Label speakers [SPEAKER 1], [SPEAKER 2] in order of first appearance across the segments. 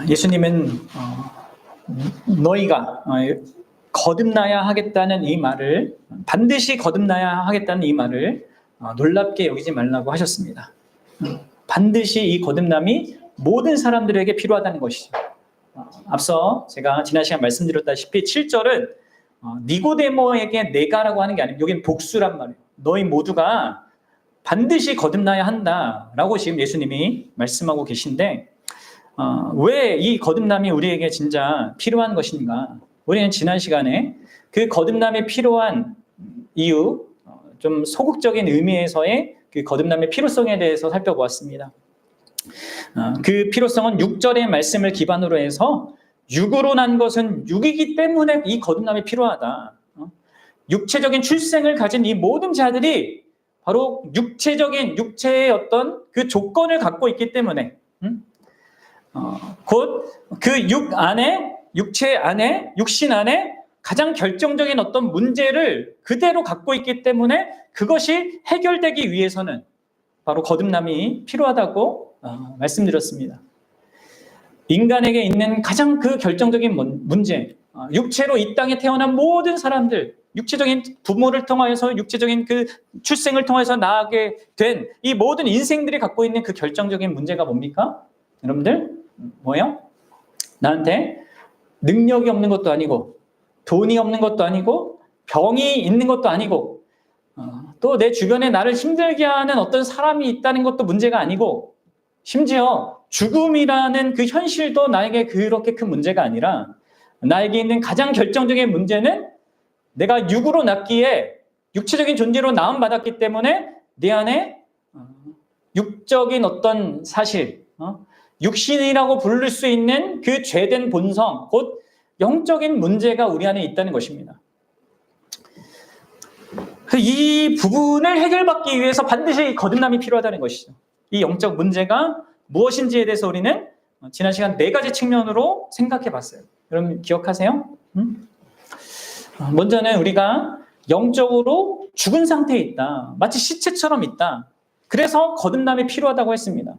[SPEAKER 1] 예수님은 너희가 거듭나야 하겠다는 이 말을, 반드시 거듭나야 하겠다는 이 말을 놀랍게 여기지 말라고 하셨습니다. 반드시 이 거듭남이 모든 사람들에게 필요하다는 것이죠. 앞서 제가 지난 시간 말씀드렸다시피 7절은 니고데모에게 내가라고 하는 게 아니고 여기는 복수란 말이에요. 너희 모두가 반드시 거듭나야 한다라고 지금 예수님이 말씀하고 계신데, 왜 이 거듭남이 우리에게 진짜 필요한 것인가? 우리는 지난 시간에 그 거듭남이 필요한 이유, 좀 소극적인 의미에서의 그 거듭남의 필요성에 대해서 살펴보았습니다. 그 필요성은 6절의 말씀을 기반으로 해서 육으로 난 것은 육이기 때문에 이 거듭남이 필요하다. 육체적인 출생을 가진 이 모든 자들이 바로 육체의 어떤 그 조건을 갖고 있기 때문에 곧 그 육체 안에, 육신 안에 가장 결정적인 어떤 문제를 그대로 갖고 있기 때문에 그것이 해결되기 위해서는 바로 거듭남이 필요하다고 말씀드렸습니다. 인간에게 있는 가장 그 결정적인 문제, 육체로 이 땅에 태어난 모든 사람들, 육체적인 부모를 통하여서 육체적인 그 출생을 통해서 나게 된 이 모든 인생들이 갖고 있는 그 결정적인 문제가 뭡니까? 여러분들, 뭐예요? 나한테 능력이 없는 것도 아니고 돈이 없는 것도 아니고 병이 있는 것도 아니고 또 내 주변에 나를 힘들게 하는 어떤 사람이 있다는 것도 문제가 아니고 심지어 죽음이라는 그 현실도 나에게 그렇게 큰 문제가 아니라 나에게 있는 가장 결정적인 문제는 내가 육으로 났기에 육체적인 존재로 나음받았기 때문에 내 안에 육적인 어떤 사실, 육신이라고 부를 수 있는 그 죄된 본성, 곧 영적인 문제가 우리 안에 있다는 것입니다. 이 부분을 해결받기 위해서 반드시 거듭남이 필요하다는 것이죠. 이 영적 문제가 무엇인지에 대해서 우리는 지난 시간 4가지 측면으로 생각해 봤어요. 여러분 기억하세요? 먼저는 우리가 영적으로 죽은 상태에 있다. 마치 시체처럼 있다. 그래서 거듭남이 필요하다고 했습니다.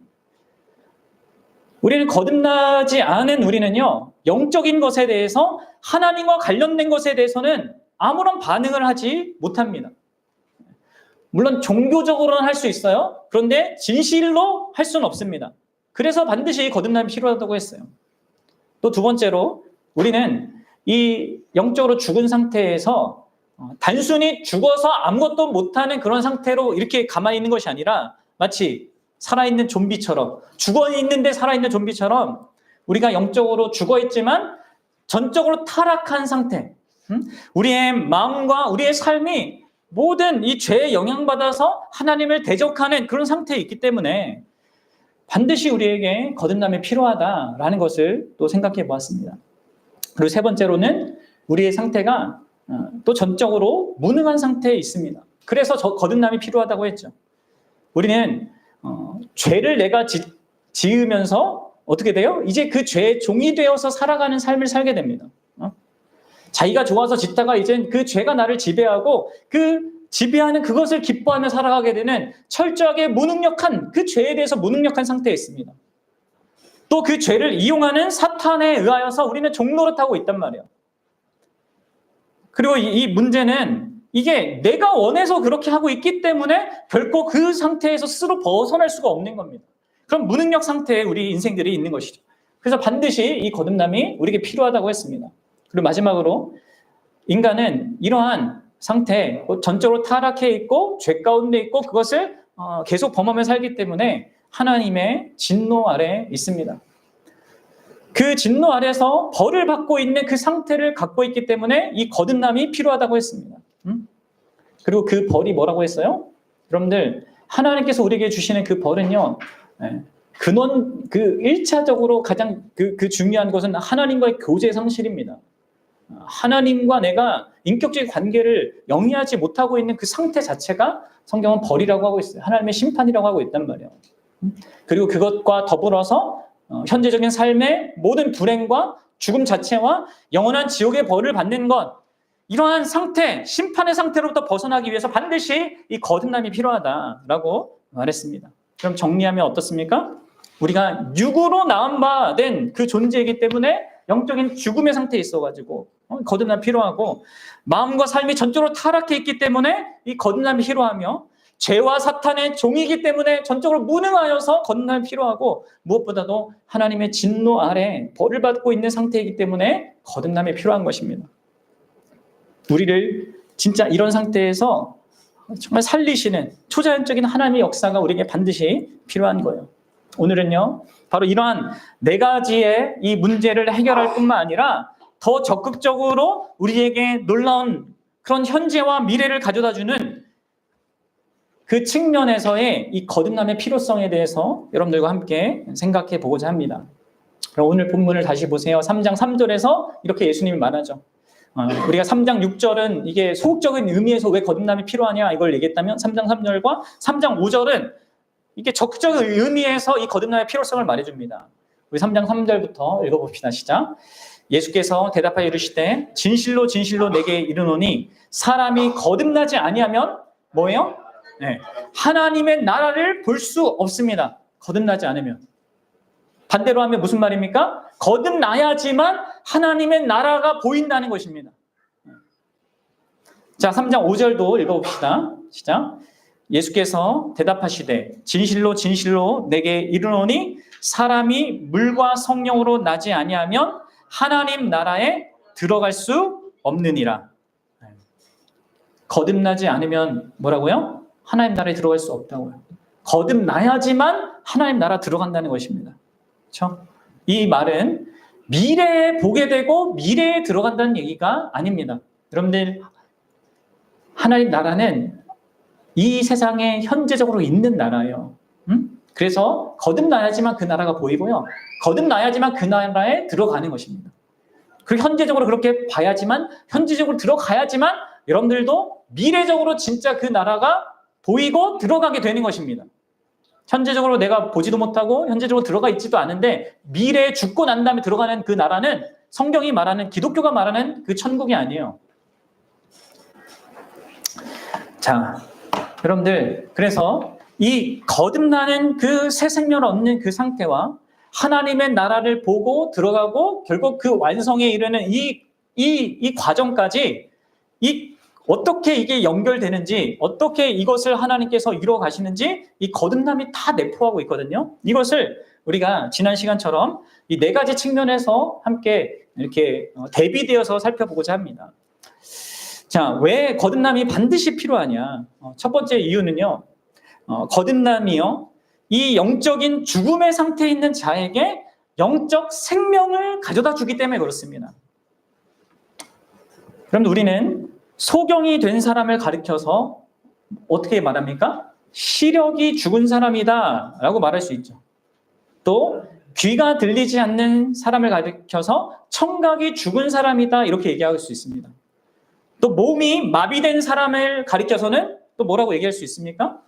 [SPEAKER 1] 우리는 거듭나지 않은 우리는요, 영적인 것에 대해서 하나님과 관련된 것에 대해서는 아무런 반응을 하지 못합니다. 물론 종교적으로는 할 수 있어요. 그런데 진실로 할 수는 없습니다. 그래서 반드시 거듭남이 필요하다고 했어요. 또 두 번째로 우리는 이 영적으로 죽은 상태에서 단순히 죽어서 아무것도 못하는 그런 상태로 이렇게 가만히 있는 것이 아니라 마치 살아있는 좀비처럼, 죽어있는데 살아있는 좀비처럼 우리가 영적으로 죽어있지만 전적으로 타락한 상태, 우리의 마음과 우리의 삶이 모든 이 죄에 영향받아서 하나님을 대적하는 그런 상태에 있기 때문에 반드시 우리에게 거듭남이 필요하다라는 것을 또 생각해 보았습니다. 그리고 세 번째로는 우리의 상태가 또 전적으로 무능한 상태에 있습니다. 그래서 거듭남이 필요하다고 했죠. 우리는 죄를 내가 지으면서 어떻게 돼요? 이제 그 죄의 종이 되어서 살아가는 삶을 살게 됩니다. 자기가 좋아서 짓다가 이제 그 죄가 나를 지배하고 그 지배하는 그것을 기뻐하며 살아가게 되는 철저하게 무능력한, 그 죄에 대해서 무능력한 상태에 있습니다. 또 그 죄를 이용하는 사탄에 의하여서 우리는 종노릇하고 있단 말이에요. 그리고 이 문제는 이게 내가 원해서 그렇게 하고 있기 때문에 결코 그 상태에서 스스로 벗어날 수가 없는 겁니다. 그럼 무능력 상태에 우리 인생들이 있는 것이죠. 그래서 반드시 이 거듭남이 우리에게 필요하다고 했습니다. 그리고 마지막으로 인간은 이러한 상태, 전적으로 타락해 있고 죄 가운데 있고 그것을 계속 범하며 살기 때문에 하나님의 진노 아래 있습니다. 그 진노 아래서 벌을 받고 있는 그 상태를 갖고 있기 때문에 이 거듭남이 필요하다고 했습니다. 그리고 그 벌이 뭐라고 했어요? 여러분들, 하나님께서 우리에게 주시는 그 벌은요, 근원, 그 1차적으로 가장 그 중요한 것은 하나님과의 교제 상실입니다. 하나님과 내가 인격적인 관계를 영위하지 못하고 있는 그 상태 자체가 성경은 벌이라고 하고 있어요. 하나님의 심판이라고 하고 있단 말이에요. 그리고 그것과 더불어서 현재적인 삶의 모든 불행과 죽음 자체와 영원한 지옥의 벌을 받는 것, 이러한 상태, 심판의 상태로부터 벗어나기 위해서 반드시 이 거듭남이 필요하다라고 말했습니다. 그럼 정리하면 어떻습니까? 우리가 육으로 낳은 바 된 그 존재이기 때문에 영적인 죽음의 상태에 있어가지고 거듭남 필요하고, 마음과 삶이 전적으로 타락해 있기 때문에 이 거듭남이 필요하며, 죄와 사탄의 종이기 때문에 전적으로 무능하여서 거듭남이 필요하고, 무엇보다도 하나님의 진노 아래 벌을 받고 있는 상태이기 때문에 거듭남이 필요한 것입니다. 우리를 진짜 이런 상태에서 정말 살리시는 초자연적인 하나님의 역사가 우리에게 반드시 필요한 거예요. 오늘은요, 바로 이러한 네 가지의 이 문제를 해결할 뿐만 아니라 더 적극적으로 우리에게 놀라운 그런 현재와 미래를 가져다주는 그 측면에서의 이 거듭남의 필요성에 대해서 여러분들과 함께 생각해 보고자 합니다. 오늘 본문을 다시 보세요. 3장 3절에서 이렇게 예수님이 말하죠. 우리가 3장 6절은 이게 소극적인 의미에서 왜 거듭남이 필요하냐 이걸 얘기했다면, 3장 3절과 3장 5절은 이게 적극적인 의미에서 이 거듭남의 필요성을 말해줍니다. 우리 3장 3절부터 읽어봅시다. 시작. 예수께서 대답하여 이르시되 진실로 진실로 내게 이르노니 사람이 거듭나지 아니하면 뭐예요? 네, 하나님의 나라를 볼 수 없습니다. 거듭나지 않으면. 반대로 하면 무슨 말입니까? 거듭나야지만 하나님의 나라가 보인다는 것입니다. 자, 3장 5절도 읽어봅시다. 시작. 예수께서 대답하시되 진실로 진실로 내게 이르노니 사람이 물과 성령으로 나지 아니하면 하나님 나라에 들어갈 수 없느니라. 거듭나지 않으면 뭐라고요? 하나님 나라에 들어갈 수 없다고요. 거듭나야지만 하나님 나라 들어간다는 것입니다. 그렇죠? 이 말은 미래에 보게 되고 미래에 들어간다는 얘기가 아닙니다. 여러분들, 하나님 나라는 이 세상에 현재적으로 있는 나라예요. 그래서 거듭나야지만 그 나라가 보이고요. 거듭나야지만 그 나라에 들어가는 것입니다. 그리고 현재적으로 그렇게 봐야지만, 현재적으로 들어가야지만 여러분들도 미래적으로 진짜 그 나라가 보이고 들어가게 되는 것입니다. 현재적으로 내가 보지도 못하고 현재적으로 들어가 있지도 않은데 미래에 죽고 난 다음에 들어가는 그 나라는 성경이 말하는, 기독교가 말하는 그 천국이 아니에요. 자, 여러분들, 그래서 이 거듭나는 그 새 생명을 얻는 그 상태와 하나님의 나라를 보고 들어가고 결국 그 완성에 이르는 이 과정까지 어떻게 이게 연결되는지, 어떻게 이것을 하나님께서 이루어 가시는지 이 거듭남이 다 내포하고 있거든요. 이것을 우리가 지난 시간처럼 이 네 가지 측면에서 함께 이렇게 대비되어서 살펴보고자 합니다. 자, 왜 거듭남이 반드시 필요하냐? 첫 번째 이유는요, 거듭남이요, 이 영적인 죽음의 상태에 있는 자에게 영적 생명을 가져다 주기 때문에 그렇습니다. 그럼 우리는 소경이 된 사람을 가리켜서 어떻게 말합니까? 시력이 죽은 사람이다 라고 말할 수 있죠. 또 귀가 들리지 않는 사람을 가리켜서 청각이 죽은 사람이다 이렇게 얘기할 수 있습니다. 또 몸이 마비된 사람을 가리켜서는 또 뭐라고 얘기할 수 있습니까?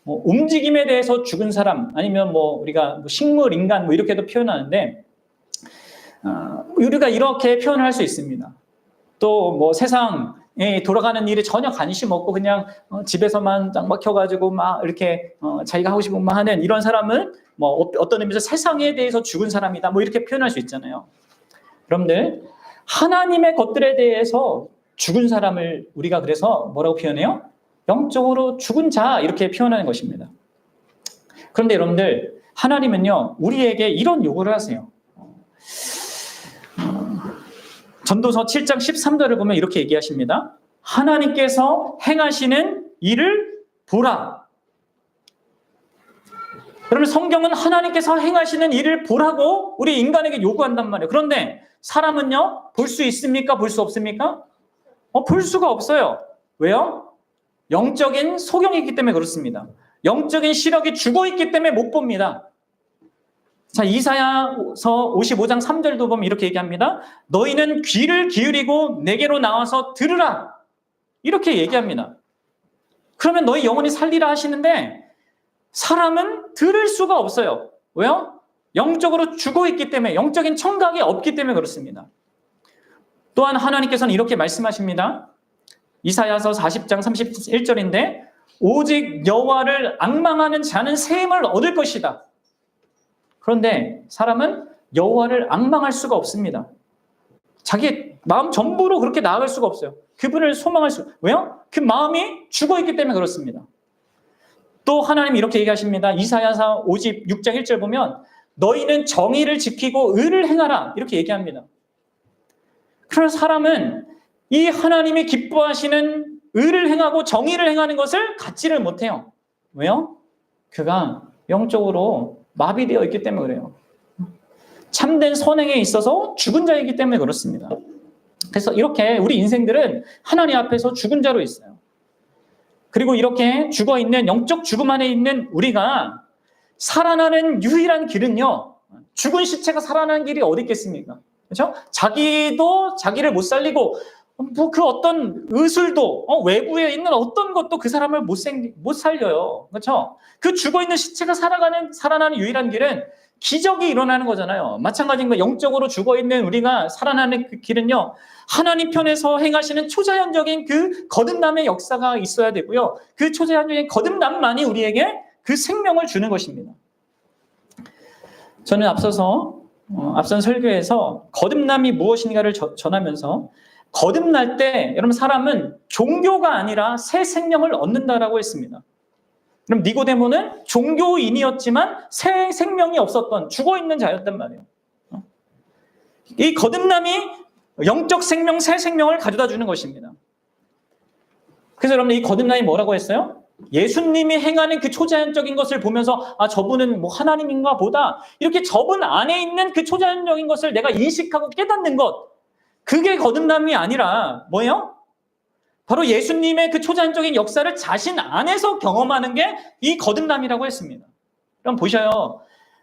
[SPEAKER 1] 움직임에 대해서 죽은 사람, 아니면 우리가 식물, 인간 이렇게도 표현하는데, 우리가 이렇게 표현을 할 수 있습니다. 또 세상에 돌아가는 일에 전혀 관심 없고 그냥 집에서만 짱 박혀가지고 막 이렇게 자기가 하고 싶은 것만 하는 이런 사람은 어떤 의미에서 세상에 대해서 죽은 사람이다 이렇게 표현할 수 있잖아요. 여러분들, 하나님의 것들에 대해서 죽은 사람을 우리가 그래서 뭐라고 표현해요? 영적으로 죽은 자 이렇게 표현하는 것입니다. 그런데 여러분들, 하나님은요 우리에게 이런 요구를 하세요. 전도서 7장 13절을 보면 이렇게 얘기하십니다. 하나님께서 행하시는 일을 보라. 그러면 성경은 하나님께서 행하시는 일을 보라고 우리 인간에게 요구한단 말이에요. 그런데 사람은요 볼 수 있습니까? 볼 수 없습니까? 볼 수가 없어요. 왜요? 영적인 소경이기 때문에 그렇습니다. 영적인 시력이 죽어있기 때문에 못 봅니다. 자, 이사야서 55장 3절도 보면 이렇게 얘기합니다. 너희는 귀를 기울이고 내게로 나와서 들으라. 이렇게 얘기합니다. 그러면 너희 영혼이 살리라 하시는데 사람은 들을 수가 없어요. 왜요? 영적으로 죽어있기 때문에, 영적인 청각이 없기 때문에 그렇습니다. 또한 하나님께서는 이렇게 말씀하십니다. 이사야서 40장 31절인데 오직 여호와를 앙망하는 자는 새 힘을 얻을 것이다. 그런데 사람은 여호와를 앙망할 수가 없습니다. 자기 마음 전부로 그렇게 나아갈 수가 없어요. 그분을 소망할 수, 왜요? 그 마음이 죽어있기 때문에 그렇습니다. 또 하나님 이렇게 얘기하십니다. 이사야서 56장 1절 보면 너희는 정의를 지키고 의를 행하라 이렇게 얘기합니다. 그러나 사람은 이 하나님이 기뻐하시는 의를 행하고 정의를 행하는 것을 갖지를 못해요. 왜요? 그가 영적으로 마비되어 있기 때문에 그래요. 참된 선행에 있어서 죽은 자이기 때문에 그렇습니다. 그래서 이렇게 우리 인생들은 하나님 앞에서 죽은 자로 있어요. 그리고 이렇게 죽어있는 영적 죽음 안에 있는 우리가 살아나는 유일한 길은요, 죽은 시체가 살아나는 길이 어디 있겠습니까? 그렇죠? 자기도 자기를 못 살리고 뭐 그 어떤 의술도 외부에 있는 어떤 것도 그 사람을 못 살려요. 그렇죠? 그 죽어있는 시체가 살아나는 유일한 길은 기적이 일어나는 거잖아요. 마찬가지인 거 영적으로 죽어있는 우리가 살아나는 그 길은요, 하나님 편에서 행하시는 초자연적인 그 거듭남의 역사가 있어야 되고요. 그 초자연적인 거듭남만이 우리에게 그 생명을 주는 것입니다. 저는 앞선 설교에서 거듭남이 무엇인가를 전하면서 거듭날 때 여러분 사람은 종교가 아니라 새 생명을 얻는다라고 했습니다. 그럼 니고데모는 종교인이었지만 새 생명이 없었던 죽어있는 자였단 말이에요. 이 거듭남이 영적 생명, 새 생명을 가져다 주는 것입니다. 그래서 여러분 이 거듭남이 뭐라고 했어요? 예수님이 행하는 그 초자연적인 것을 보면서 저분은 뭐 하나님인가 보다 이렇게 저분 안에 있는 그 초자연적인 것을 내가 인식하고 깨닫는 것, 그게 거듭남이 아니라 뭐예요? 바로 예수님의 그 초자연적인 역사를 자신 안에서 경험하는 게 이 거듭남이라고 했습니다. 그럼 보셔요.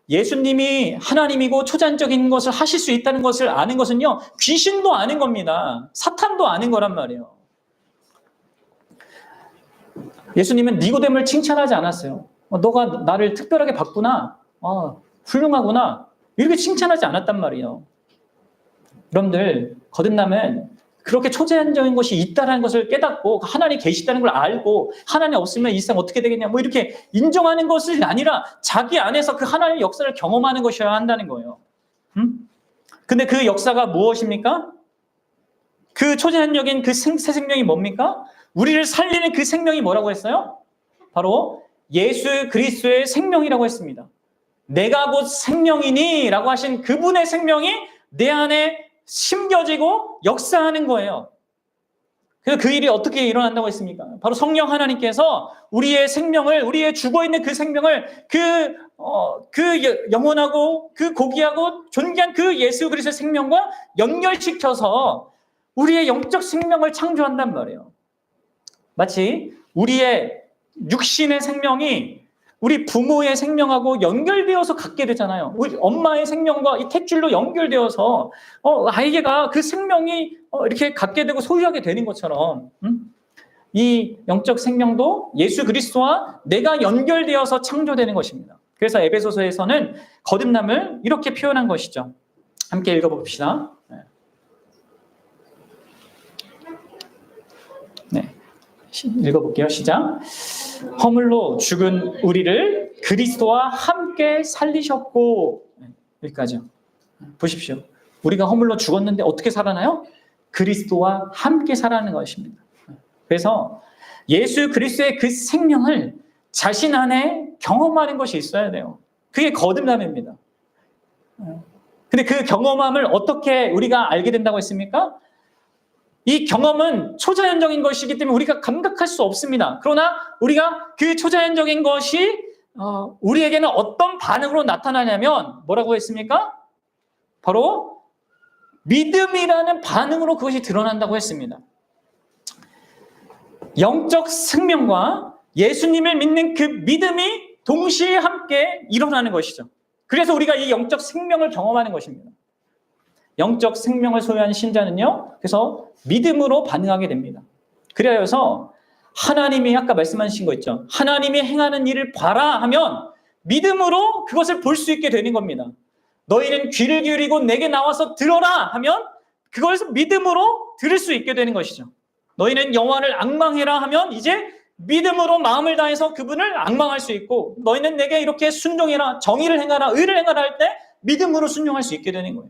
[SPEAKER 1] 예수님이 하나님이고 초자연적인 것을 하실 수 있다는 것을 아는 것은요, 귀신도 아는 겁니다. 사탄도 아는 거란 말이에요. 예수님은 니고데모를 칭찬하지 않았어요. 너가 나를 특별하게 봤구나. 훌륭하구나. 이렇게 칭찬하지 않았단 말이에요. 여러분들, 거듭남은 그렇게 초자연적인 것이 있다는 것을 깨닫고 하나님이 계시다는 걸 알고 하나님 없으면 이 세상 어떻게 되겠냐 뭐 이렇게 인정하는 것이 아니라 자기 안에서 그 하나님의 역사를 경험하는 것이어야 한다는 거예요. 근데 그 역사가 무엇입니까? 그 초자연적인 그 새 생명이 뭡니까? 우리를 살리는 그 생명이 뭐라고 했어요? 바로 예수 그리스도의 생명이라고 했습니다. 내가 곧 생명이니 라고 하신 그분의 생명이 내 안에 심겨지고 역사하는 거예요. 그래서 그 일이 어떻게 일어난다고 했습니까? 바로 성령 하나님께서 우리의 생명을, 우리의 죽어있는 그 생명을 그 영원하고 그 고귀하고 존귀한 그 예수 그리스도의 생명과 연결시켜서 우리의 영적 생명을 창조한단 말이에요. 마치 우리의 육신의 생명이 우리 부모의 생명하고 연결되어서 갖게 되잖아요. 우리 엄마의 생명과 이 탯줄로 연결되어서 아이가 그 생명이 이렇게 갖게 되고 소유하게 되는 것처럼 이 영적 생명도 예수 그리스도와 내가 연결되어서 창조되는 것입니다. 그래서 에베소서에서는 거듭남을 이렇게 표현한 것이죠. 함께 읽어봅시다. 읽어볼게요. 시작. 허물로 죽은 우리를 그리스도와 함께 살리셨고, 여기까지요. 보십시오. 우리가 허물로 죽었는데 어떻게 살아나요? 그리스도와 함께 살아나는 것입니다. 그래서 예수 그리스도의 그 생명을 자신 안에 경험하는 것이 있어야 돼요. 그게 거듭남입니다. 근데 그 경험함을 어떻게 우리가 알게 된다고 했습니까? 이 경험은 초자연적인 것이기 때문에 우리가 감각할 수 없습니다. 그러나 우리가 그 초자연적인 것이 우리에게는 어떤 반응으로 나타나냐면 뭐라고 했습니까? 바로 믿음이라는 반응으로 그것이 드러난다고 했습니다. 영적 생명과 예수님을 믿는 그 믿음이 동시에 함께 일어나는 것이죠. 그래서 우리가 이 영적 생명을 경험하는 것입니다. 영적 생명을 소유한 신자는요, 그래서 믿음으로 반응하게 됩니다. 그래서 하나님이 아까 말씀하신 거 있죠. 하나님이 행하는 일을 봐라 하면 믿음으로 그것을 볼 수 있게 되는 겁니다. 너희는 귀를 기울이고 내게 나와서 들어라 하면 그걸 믿음으로 들을 수 있게 되는 것이죠. 너희는 영화를 앙망해라 하면 이제 믿음으로 마음을 다해서 그분을 앙망할 수 있고, 너희는 내게 이렇게 순종해라, 정의를 행하라, 의를 행하라 할 때 믿음으로 순종할 수 있게 되는 거예요.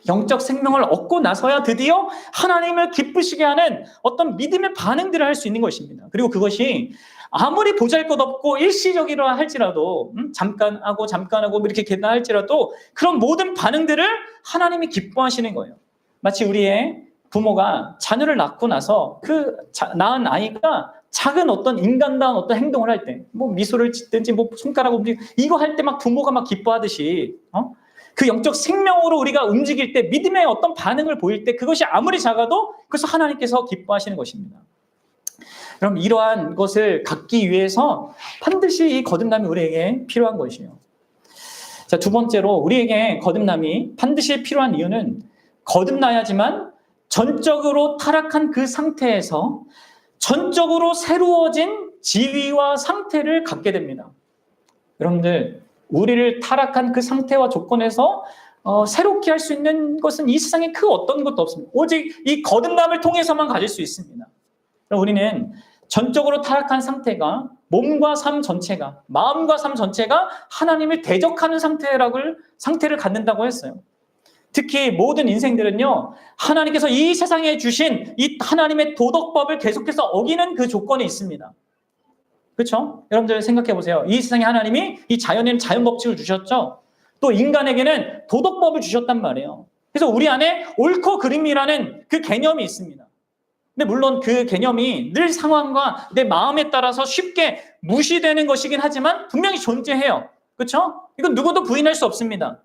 [SPEAKER 1] 영적 생명을 얻고 나서야 드디어 하나님을 기쁘시게 하는 어떤 믿음의 반응들을 할 수 있는 것입니다. 그리고 그것이 아무리 보잘것없고 일시적이라 할지라도 잠깐 하고 이렇게 할지라도 그런 모든 반응들을 하나님이 기뻐하시는 거예요. 마치 우리의 부모가 자녀를 낳고 나서 그 낳은 아이가 작은 어떤 인간다운 어떤 행동을 할 때, 뭐 미소를 짓든지 뭐 손가락을 움직이고 이거 할 때 막 부모가 막 기뻐하듯이 그 영적 생명으로 우리가 움직일 때 믿음의 어떤 반응을 보일 때 그것이 아무리 작아도 그래서 하나님께서 기뻐하시는 것입니다. 그럼 이러한 것을 갖기 위해서 반드시 이 거듭남이 우리에게 필요한 것이에요. 자, 두 번째로 우리에게 거듭남이 반드시 필요한 이유는 거듭나야지만 전적으로 타락한 그 상태에서 전적으로 새로워진 지위와 상태를 갖게 됩니다. 여러분들, 우리를 타락한 그 상태와 조건에서 새롭게 할 수 있는 것은 이 세상에 그 어떤 것도 없습니다. 오직 이 거듭남을 통해서만 가질 수 있습니다. 우리는 전적으로 타락한 상태가 몸과 삶 전체가, 마음과 삶 전체가 하나님을 대적하는 상태를 갖는다고 했어요. 특히 모든 인생들은요, 하나님께서 이 세상에 주신 이 하나님의 도덕법을 계속해서 어기는 그 조건이 있습니다. 그렇죠? 여러분들 생각해 보세요. 이 세상에 하나님이 이 자연에는 자연법칙을 주셨죠. 또 인간에게는 도덕법을 주셨단 말이에요. 그래서 우리 안에 옳고 그름이라는 그 개념이 있습니다. 근데 물론 그 개념이 늘 상황과 내 마음에 따라서 쉽게 무시되는 것이긴 하지만 분명히 존재해요. 그렇죠? 이건 누구도 부인할 수 없습니다.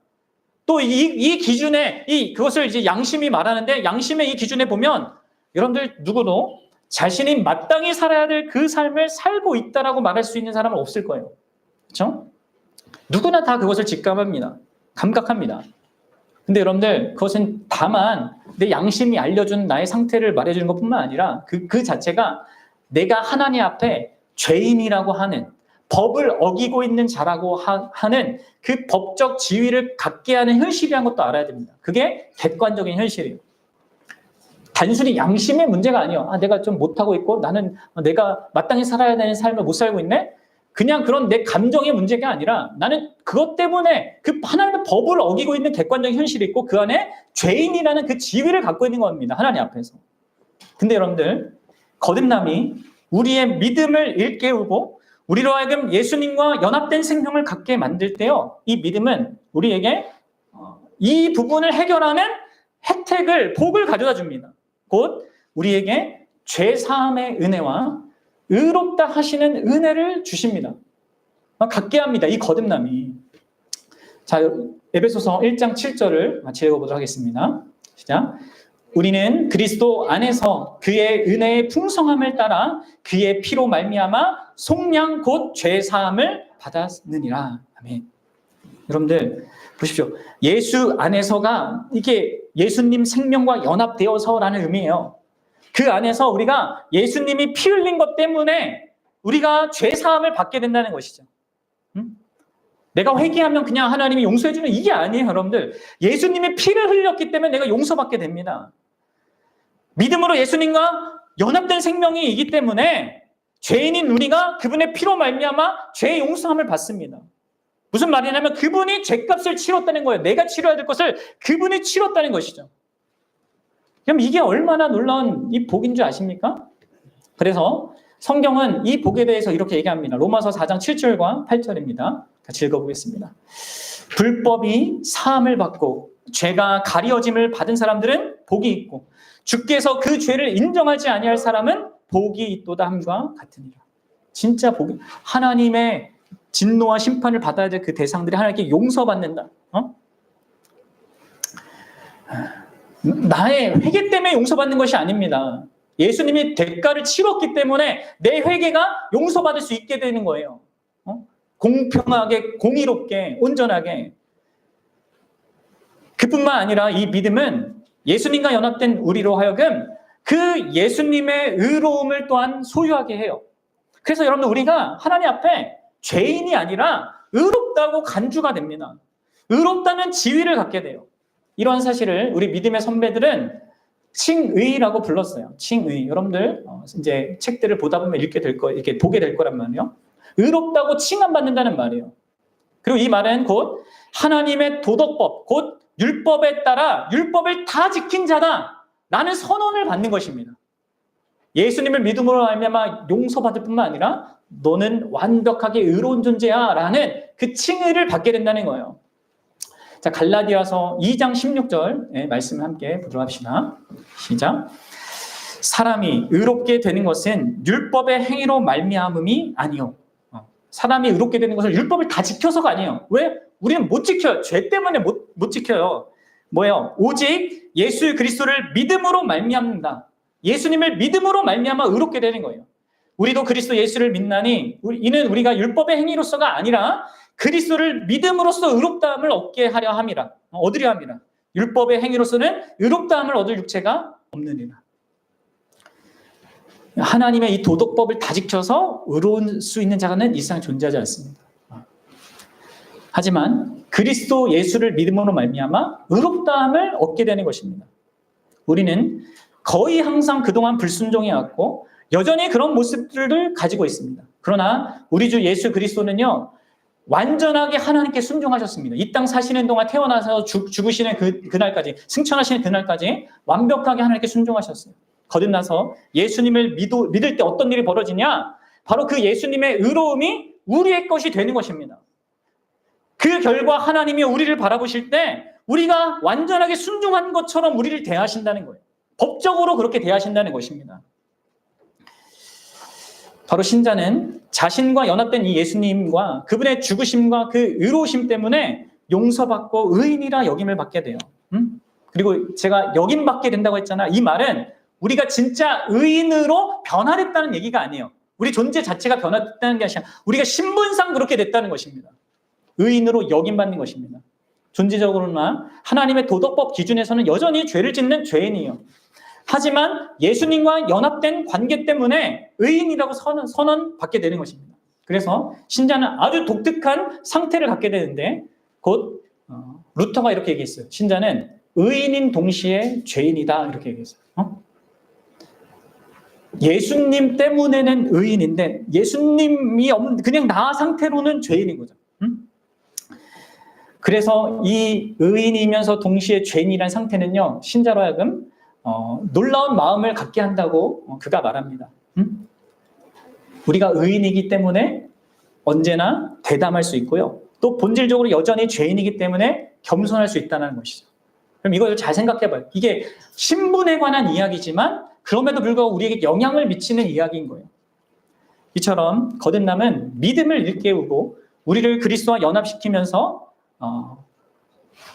[SPEAKER 1] 또 이 기준에 그것을 이제 양심이 말하는데 양심의 이 기준에 보면 여러분들 누구도 자신이 마땅히 살아야 될 그 삶을 살고 있다라고 말할 수 있는 사람은 없을 거예요. 그렇죠? 누구나 다 그것을 직감합니다. 감각합니다. 근데 여러분들 그것은 다만 내 양심이 알려준 나의 상태를 말해주는 것뿐만 아니라 그 자체가 내가 하나님 앞에 죄인이라고 하는 법을 어기고 있는 자라고 하는 그 법적 지위를 갖게 하는 현실이라는 것도 알아야 됩니다. 그게 객관적인 현실이에요. 단순히 양심의 문제가 아니에요. 내가 좀 못하고 있고 나는 내가 마땅히 살아야 되는 삶을 못 살고 있네? 그냥 그런 내 감정의 문제가 아니라 나는 그것 때문에 그 하나님의 법을 어기고 있는 객관적인 현실이 있고 그 안에 죄인이라는 그 지위를 갖고 있는 겁니다. 하나님 앞에서. 근데 여러분들 거듭남이 우리의 믿음을 일깨우고 우리로 하여금 예수님과 연합된 생명을 갖게 만들 때요. 이 믿음은 우리에게 이 부분을 해결하는 혜택을, 복을 가져다 줍니다. 곧 우리에게 죄사함의 은혜와 의롭다 하시는 은혜를 주십니다. 갖게 합니다. 이 거듭남이. 자, 에베소서 1장 7절을 같이 읽어보도록 하겠습니다. 시작. 우리는 그리스도 안에서 그의 은혜의 풍성함을 따라 그의 피로 말미암아 속량 곧 죄사함을 받았느니라. 아멘. 여러분들 보십시오. 예수 안에서가 이게 예수님 생명과 연합되어서라는 의미예요. 그 안에서 우리가 예수님이 피 흘린 것 때문에 우리가 죄사함을 받게 된다는 것이죠. 내가 회개하면 그냥 하나님이 용서해 주는 이게 아니에요, 여러분들. 예수님이 피를 흘렸기 때문에 내가 용서받게 됩니다. 믿음으로 예수님과 연합된 생명이기 때문에 죄인인 우리가 그분의 피로 말미암아 죄의 용서함을 받습니다. 무슨 말이냐면 그분이 죄값을 치렀다는 거예요. 내가 치러야 될 것을 그분이 치렀다는 것이죠. 그럼 이게 얼마나 놀라운 이 복인 줄 아십니까? 그래서 성경은 이 복에 대해서 이렇게 얘기합니다. 로마서 4장 7절과 8절입니다. 같이 읽어보겠습니다. 불법이 사함을 받고 죄가 가리어짐을 받은 사람들은 복이 있고 주께서 그 죄를 인정하지 아니할 사람은 복이 있도다 함과 같으니라. 진짜 복이, 하나님의 진노와 심판을 받아야 될 그 대상들이 하나님께 용서받는다. 나의 회개 때문에 용서받는 것이 아닙니다. 예수님이 대가를 치렀기 때문에 내 회개가 용서받을 수 있게 되는 거예요. 공평하게, 공의롭게, 온전하게. 그뿐만 아니라 이 믿음은 예수님과 연합된 우리로 하여금 그 예수님의 의로움을 또한 소유하게 해요. 그래서 여러분들 우리가 하나님 앞에 죄인이 아니라 의롭다고 간주가 됩니다. 의롭다는 지위를 갖게 돼요. 이런 사실을 우리 믿음의 선배들은 칭의라고 불렀어요. 칭의. 여러분들 이제 책들을 보다 보면 읽게 될 거, 이렇게 보게 될 거란 말이에요. 의롭다고 칭함받는다는 말이에요. 그리고 이 말은 곧 하나님의 도덕법, 곧 율법에 따라 율법을 다 지킨 자다 라는 선언을 받는 것입니다. 예수님을 믿음으로 말미암아 용서받을 뿐만 아니라 너는 완벽하게 의로운 존재야 라는 그 칭의를 받게 된다는 거예요. 자, 갈라디아서 2장 16절 말씀을 함께 보도록 합시다. 시작. 사람이 의롭게 되는 것은 율법의 행위로 말미암음이 아니요. 사람이 의롭게 되는 것은 율법을 다 지켜서가 아니에요. 왜? 우리는 못 지켜요. 죄 때문에 못 지켜요. 뭐예요? 오직 예수 그리스도를 믿음으로 말미암는다. 예수님을 믿음으로 말미암아 의롭게 되는 거예요. 우리도 그리스도 예수를 믿나니 이는 우리가 율법의 행위로서가 아니라 그리스도를 믿음으로써 의롭다함을 얻게 하려 함이라. 얻으려 함이라. 율법의 행위로서는 의롭다함을 얻을 육체가 없느니라. 하나님의 이 도덕법을 다 지켜서 의로울 수 있는 자는 이 세상에 존재하지 않습니다. 하지만 그리스도 예수를 믿음으로 말미암아 의롭다함을 얻게 되는 것입니다. 우리는 거의 항상 그동안 불순종해왔고 여전히 그런 모습들을 가지고 있습니다. 그러나 우리 주 예수 그리스도는요, 완전하게 하나님께 순종하셨습니다. 이 땅 사시는 동안 태어나서 죽으시는 그날까지, 승천하시는 그날까지 완벽하게 하나님께 순종하셨어요. 거듭나서 예수님을 믿을 때 어떤 일이 벌어지냐? 바로 그 예수님의 의로움이 우리의 것이 되는 것입니다. 그 결과 하나님이 우리를 바라보실 때 우리가 완전하게 순종한 것처럼 우리를 대하신다는 거예요. 법적으로 그렇게 대하신다는 것입니다. 바로 신자는 자신과 연합된 이 예수님과 그분의 죽으심과 그 의로우심 때문에 용서받고 의인이라 여김을 받게 돼요. 그리고 제가 여김받게 된다고 했잖아요. 이 말은 우리가 진짜 의인으로 변화됐다는 얘기가 아니에요. 우리 존재 자체가 변화됐다는 게 아니라 우리가 신분상 그렇게 됐다는 것입니다. 의인으로 여김받는 것입니다. 존재적으로나 하나님의 도덕법 기준에서는 여전히 죄를 짓는 죄인이에요. 하지만 예수님과 연합된 관계 때문에 의인이라고 선언받게 되는 것입니다. 그래서 신자는 아주 독특한 상태를 갖게 되는데 곧 루터가 이렇게 얘기했어요. 신자는 의인인 동시에 죄인이다 이렇게 얘기했어요. 예수님 때문에는 의인인데 예수님이 그냥 나 상태로는 죄인인 거죠. 그래서 이 의인이면서 동시에 죄인이라는 상태는요, 신자로 하여금 놀라운 마음을 갖게 한다고 그가 말합니다. 우리가 의인이기 때문에 언제나 대담할 수 있고요. 또 본질적으로 여전히 죄인이기 때문에 겸손할 수 있다는 것이죠. 그럼 이걸 잘 생각해봐요. 이게 신분에 관한 이야기지만 그럼에도 불구하고 우리에게 영향을 미치는 이야기인 거예요. 이처럼 거듭남은 믿음을 일깨우고 우리를 그리스도와 연합시키면서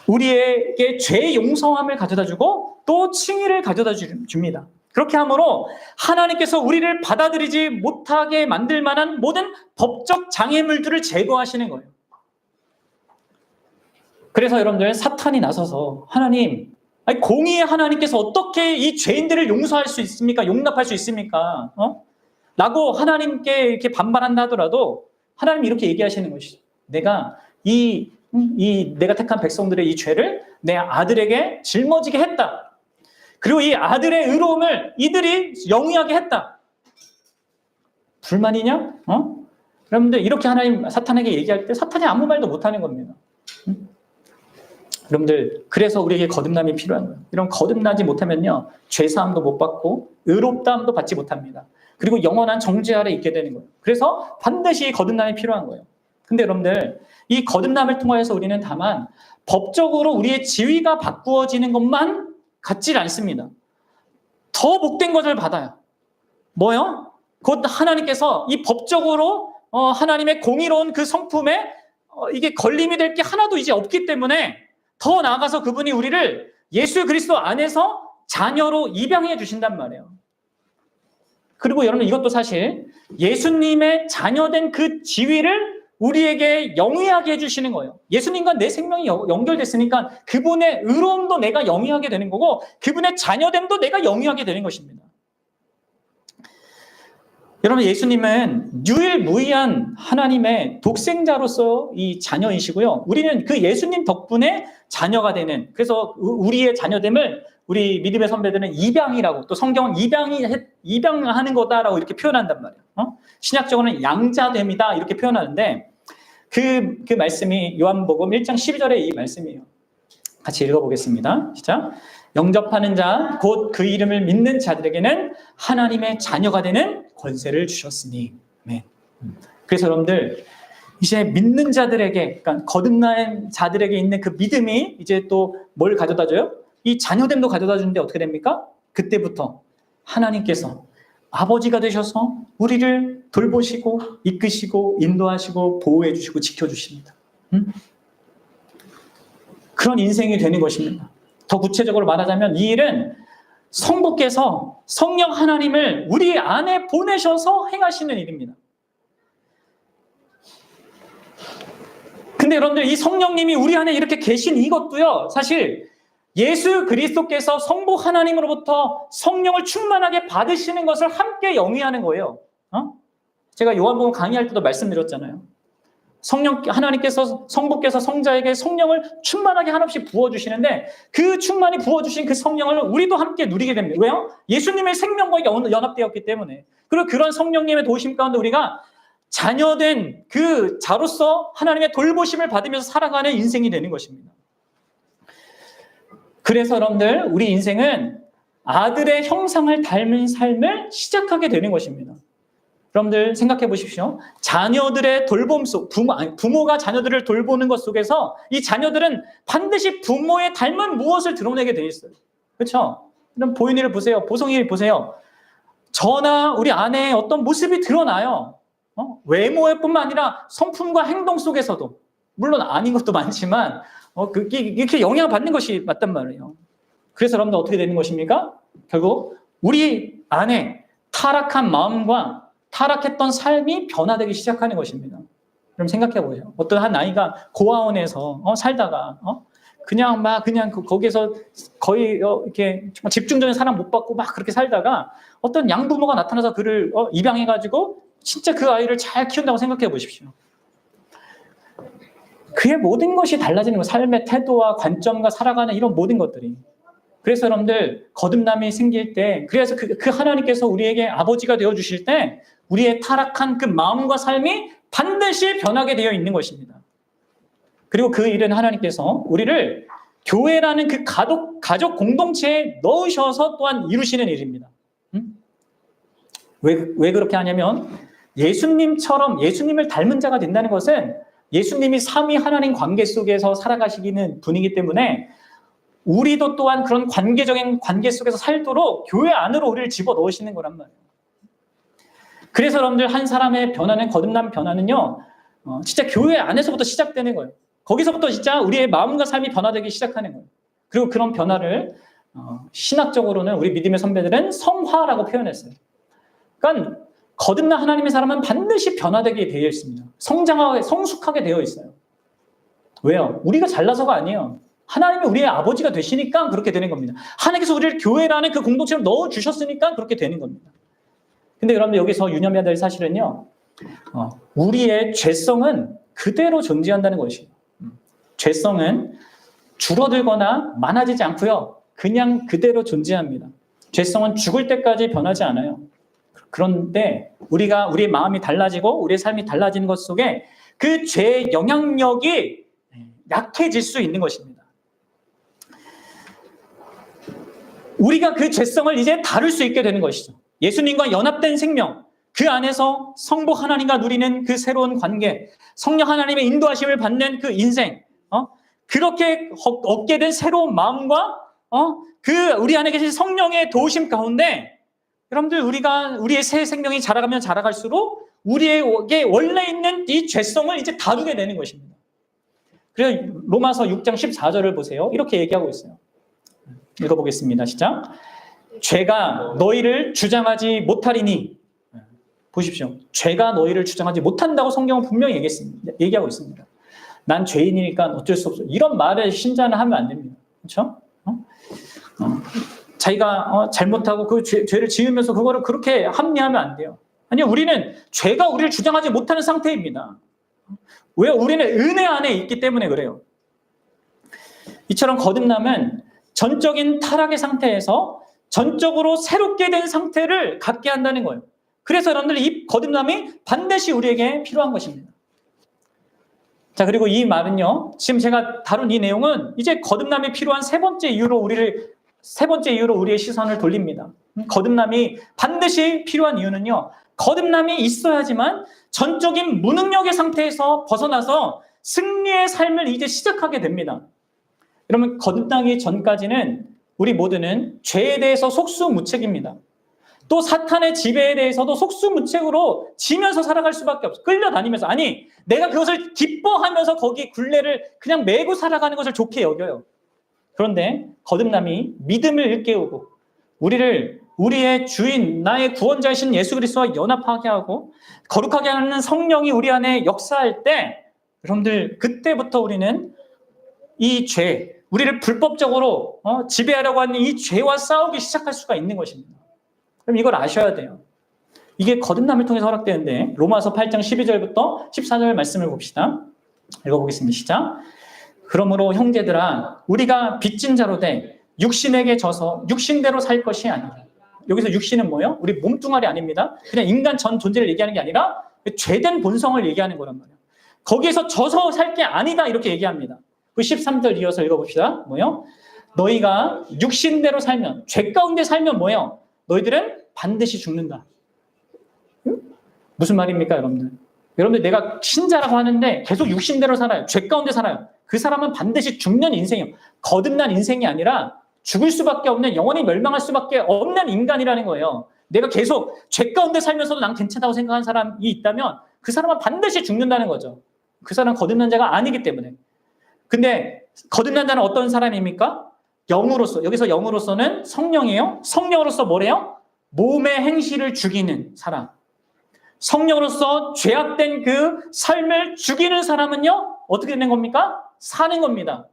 [SPEAKER 1] 우리에게 죄의 용서함을 가져다주고 또 칭의를 가져다 줍니다. 그렇게 함으로 하나님께서 우리를 받아들이지 못하게 만들 만한 모든 법적 장애물들을 제거하시는 거예요. 그래서 여러분들 사탄이 나서서 하나님, 공의의 하나님께서 어떻게 이 죄인들을 용서할 수 있습니까? 용납할 수 있습니까? 라고 하나님께 이렇게 반발한다 하더라도 하나님이 이렇게 얘기하시는 것이죠. 내가 내가 택한 백성들의 이 죄를 내 아들에게 짊어지게 했다. 그리고 이 아들의 의로움을 이들이 영위하게 했다. 불만이냐? 여러분들 이렇게 하나님 사탄에게 얘기할 때 사탄이 아무 말도 못하는 겁니다. 여러분들 그래서 우리에게 거듭남이 필요한 거예요. 이런 거듭나지 못하면요, 죄사함도 못 받고 의롭다함도 받지 못합니다. 그리고 영원한 정죄 아래 있게 되는 거예요. 그래서 반드시 거듭남이 필요한 거예요. 근데 여러분들 이 거듭남을 통하여서 우리는 다만 법적으로 우리의 지위가 바꾸어지는 것만 같지 않습니다. 더 복된 것을 받아요. 뭐요? 곧 하나님께서 이 법적으로 하나님의 공의로운 그 성품에 이게 걸림이 될 게 하나도 이제 없기 때문에 더 나아가서 그분이 우리를 예수 그리스도 안에서 자녀로 입양해 주신단 말이에요. 그리고 여러분 이것도 사실 예수님의 자녀된 그 지위를 우리에게 영위하게 해주시는 거예요. 예수님과 내 생명이 연결됐으니까 그분의 의로움도 내가 영위하게 되는 거고 그분의 자녀됨도 내가 영위하게 되는 것입니다. 여러분, 예수님은 유일무이한 하나님의 독생자로서 이 자녀이시고요. 우리는 그 예수님 덕분에 자녀가 되는, 그래서 우리의 자녀됨을 우리 믿음의 선배들은 입양이라고, 또 성경은 입양하는 거다라고 이렇게 표현한단 말이에요. 신약적으로는 양자됨이다 이렇게 표현하는데, 그 말씀이 요한복음 1장 12절의 이 말씀이에요. 같이 읽어보겠습니다. 시작. 영접하는 자, 곧 그 이름을 믿는 자들에게는 하나님의 자녀가 되는 권세를 주셨으니. 네. 그래서 여러분들, 이제 믿는 자들에게, 그러니까 거듭난 자들에게 있는 그 믿음이 이제 또 뭘 가져다 줘요? 이 자녀됨도 가져다 주는데 어떻게 됩니까? 그때부터 하나님께서 아버지가 되셔서 우리를 돌보시고 이끄시고 인도하시고 보호해 주시고 지켜주십니다. 그런 인생이 되는 것입니다. 더 구체적으로 말하자면 이 일은 성부께서 성령 하나님을 우리 안에 보내셔서 행하시는 일입니다. 근데 여러분들, 이 성령님이 우리 안에 이렇게 계신 이것도요, 사실 예수 그리스도께서 성부 하나님으로부터 성령을 충만하게 받으시는 것을 함께 영위하는 거예요. 제가 요한복음 강의할 때도 말씀드렸잖아요. 하나님께서, 성부께서 성자에게 성령을 충만하게 한없이 부어주시는데, 그 충만히 부어주신 그 성령을 우리도 함께 누리게 됩니다. 왜요? 예수님의 생명과 연합되었기 때문에. 그리고 그런 성령님의 도우심 가운데 우리가 자녀된 그 자로서 하나님의 돌보심을 받으면서 살아가는 인생이 되는 것입니다. 그래서 여러분들, 우리 인생은 아들의 형상을 닮은 삶을 시작하게 되는 것입니다. 여러분들 생각해 보십시오. 자녀들의 돌봄 속, 부모가 자녀들을 돌보는 것 속에서 이 자녀들은 반드시 부모의 닮은 무엇을 드러내게 돼 있어요. 그렇죠? 그럼 보인이를 보세요. 보성이를 보세요. 저나 우리 아내의 어떤 모습이 드러나요. 외모뿐만 아니라 성품과 행동 속에서도, 물론 아닌 것도 많지만 이렇게 영향을 받는 것이 맞단 말이에요. 그래서 여러분들 어떻게 되는 것입니까? 결국 우리 안에 타락한 마음과 타락했던 삶이 변화되기 시작하는 것입니다. 그럼 생각해 보세요. 어떤 한 아이가 고아원에서 살다가 그냥 거기서 거의 이렇게 정말 집중적인 사랑 못 받고 막 그렇게 살다가 어떤 양부모가 나타나서 그를 입양해가지고 진짜 그 아이를 잘 키운다고 생각해 보십시오. 그의 모든 것이 달라지는 거예요. 삶의 태도와 관점과 살아가는 이런 모든 것들이. 그래서 여러분들, 거듭남이 생길 때, 그래서 그 하나님께서 우리에게 아버지가 되어주실 때 우리의 타락한 그 마음과 삶이 반드시 변하게 되어 있는 것입니다. 그리고 그 일은 하나님께서 우리를 교회라는 그 가족 공동체에 넣으셔서 또한 이루시는 일입니다. 왜 그렇게 하냐면, 예수님을 닮은 자가 된다는 것은 예수님이 삼위 하나님 관계 속에서 살아가시기는 분이기 때문에 우리도 또한 그런 관계적인 관계 속에서 살도록 교회 안으로 우리를 집어넣으시는 거란 말이에요. 그래서 여러분들, 한 사람의 변화는, 거듭난 변화는요, 진짜 교회 안에서부터 시작되는 거예요. 거기서부터 진짜 우리의 마음과 삶이 변화되기 시작하는 거예요. 그리고 그런 변화를 신학적으로는 우리 믿음의 선배들은 성화라고 표현했어요. 그러니까 거듭난 하나님의 사람은 반드시 변화되게 되어 있습니다. 성장하게, 성숙하게 되어 있어요. 왜요? 우리가 잘나서가 아니에요. 하나님이 우리의 아버지가 되시니까 그렇게 되는 겁니다. 하나님께서 우리를 교회라는 그 공동체로 넣어주셨으니까 그렇게 되는 겁니다. 근데 여러분들, 여기서 유념해야 될 사실은요, 우리의 죄성은 그대로 존재한다는 것이에요. 죄성은 줄어들거나 많아지지 않고요, 그냥 그대로 존재합니다. 죄성은 죽을 때까지 변하지 않아요. 그런데 우리의 마음이 달라지고 우리의 삶이 달라지는 것 속에 그 죄의 영향력이 약해질 수 있는 것입니다. 우리가 그 죄성을 이제 다룰 수 있게 되는 것이죠. 예수님과 연합된 생명, 그 안에서 성부 하나님과 누리는 그 새로운 관계, 성령 하나님의 인도하심을 받는 그 인생, 그렇게 얻게 된 새로운 마음과 그 우리 안에 계신 성령의 도우심 가운데, 여러분들, 우리의 새 생명이 자라가면 자라갈수록 우리에게 원래 있는 이 죄성을 이제 다루게 되는 것입니다. 그래서 로마서 6장 14절을 보세요. 이렇게 얘기하고 있어요. 읽어보겠습니다. 시작. 죄가 너희를 주장하지 못하리니. 보십시오. 죄가 너희를 주장하지 못한다고 성경은 분명히 얘기하고 있습니다. 난 죄인이니까 어쩔 수 없어. 이런 말을 신자는 하면 안 됩니다. 그렇죠? 자기가 잘못하고 그 죄를 지으면서 그거를 그렇게 합리하면 안 돼요. 아니요, 우리는 죄가 우리를 주장하지 못하는 상태입니다. 왜? 우리는 은혜 안에 있기 때문에 그래요. 이처럼 거듭남은 전적인 타락의 상태에서 전적으로 새롭게 된 상태를 갖게 한다는 거예요. 그래서 여러분들 이 거듭남이 반드시 우리에게 필요한 것입니다. 자, 그리고 이 말은요, 지금 제가 다룬 이 내용은 이제 거듭남이 필요한 세 번째 이유로 우리의 시선을 돌립니다. 거듭남이 반드시 필요한 이유는요, 거듭남이 있어야지만 전적인 무능력의 상태에서 벗어나서 승리의 삶을 이제 시작하게 됩니다. 여러분, 거듭나기 전까지는 우리 모두는 죄에 대해서 속수무책입니다. 또 사탄의 지배에 대해서도 속수무책으로 지면서 살아갈 수밖에 없어요. 끌려다니면서. 아니, 내가 그것을 기뻐하면서 거기 굴레를 그냥 메고 살아가는 것을 좋게 여겨요. 그런데 거듭남이 믿음을 일깨우고 우리를 우리의 주인, 나의 구원자이신 예수 그리스도와 연합하게 하고 거룩하게 하는 성령이 우리 안에 역사할 때, 여러분들 그때부터 우리는 이 죄, 우리를 불법적으로 지배하려고 하는 이 죄와 싸우기 시작할 수가 있는 것입니다. 그럼 이걸 아셔야 돼요. 이게 거듭남을 통해서 허락되는데, 로마서 8장 12절부터 14절 말씀을 봅시다. 읽어보겠습니다. 시작. 그러므로 형제들아, 우리가 빚진 자로 돼 육신에게 져서 육신대로 살 것이 아니라. 여기서 육신은 뭐예요? 우리 몸뚱아리 아닙니다. 그냥 인간 전 존재를 얘기하는 게 아니라 죄된 본성을 얘기하는 거란 말이에요. 거기에서 져서 살 게 아니다 이렇게 얘기합니다. 그 13절 이어서 읽어봅시다. 뭐예요? 너희가 육신대로 살면, 죄 가운데 살면 뭐예요? 너희들은 반드시 죽는다. 무슨 말입니까, 여러분들? 여러분들 내가 신자라고 하는데 계속 육신대로 살아요. 죄 가운데 살아요. 그 사람은 반드시 죽는 인생이에요. 거듭난 인생이 아니라 죽을 수밖에 없는, 영원히 멸망할 수밖에 없는 인간이라는 거예요. 내가 계속 죄 가운데 살면서도 난 괜찮다고 생각하는 사람이 있다면 그 사람은 반드시 죽는다는 거죠. 그 사람은 거듭난 자가 아니기 때문에. 근데 거듭난 자는 어떤 사람입니까? 영으로서, 여기서 영으로서는 성령이에요. 성령으로서 뭐래요? 몸의 행실을 죽이는 사람. 성령으로서 죄악된 그 삶을 죽이는 사람은요, 어떻게 되는 겁니까? 사는 겁니다.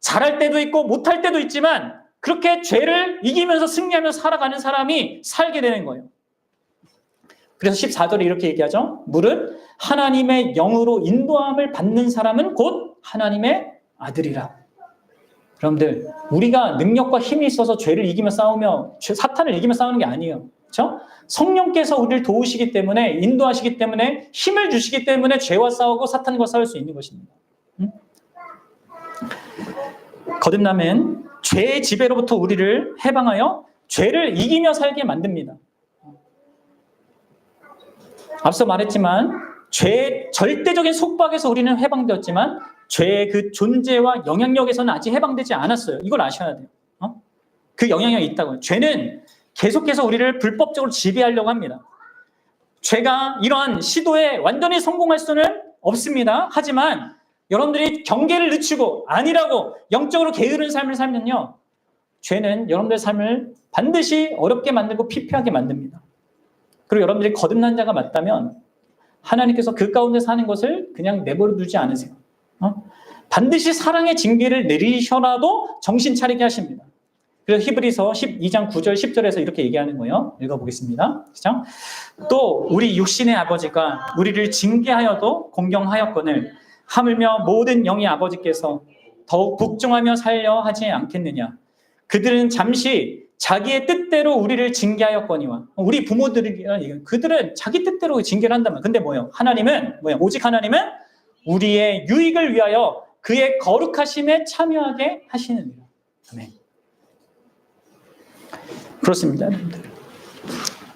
[SPEAKER 1] 잘할 때도 있고 못할 때도 있지만 그렇게 죄를 이기면서 승리하면서 살아가는 사람이 살게 되는 거예요. 그래서 14절에 이렇게 얘기하죠. 무릇 하나님의 영으로 인도함을 받는 사람은 곧 하나님의 아들이라. 여러분들, 우리가 능력과 힘이 있어서 죄를 이기며 싸우며 사탄을 이기며 싸우는 게 아니에요. 그렇죠? 성령께서 우리를 도우시기 때문에, 인도하시기 때문에, 힘을 주시기 때문에 죄와 싸우고 사탄과 싸울 수 있는 것입니다. 거듭남은 죄의 지배로부터 우리를 해방하여 죄를 이기며 살게 만듭니다. 앞서 말했지만 죄의 절대적인 속박에서 우리는 해방되었지만 죄의 그 존재와 영향력에서는 아직 해방되지 않았어요. 이걸 아셔야 돼요. 그 영향력이 있다고요. 죄는 계속해서 우리를 불법적으로 지배하려고 합니다. 죄가 이러한 시도에 완전히 성공할 수는 없습니다. 하지만 여러분들이 경계를 늦추고 아니라고 영적으로 게으른 삶을 살면요, 죄는 여러분들의 삶을 반드시 어렵게 만들고 피폐하게 만듭니다. 그리고 여러분들이 거듭난 자가 맞다면 하나님께서 그 가운데 사는 것을 그냥 내버려 두지 않으세요. 반드시 사랑의 징계를 내리셔라도 정신 차리게 하십니다. 그래서 히브리서 12장 9절 10절에서 이렇게 얘기하는 거예요. 읽어보겠습니다. 시작. 또 우리 육신의 아버지가 우리를 징계하여도 공경하였거늘 하물며 모든 영의 아버지께서 더욱 복종하며 살려 하지 않겠느냐. 그들은 잠시 자기의 뜻대로 우리를 징계하였거니와. 우리 부모들이 그들은 자기 뜻대로 징계를 한다면, 근데 뭐예요? 하나님은 뭐예요? 오직 하나님은 우리의 유익을 위하여 그의 거룩하심에 참여하게 하시느니라. 아멘. 그렇습니다.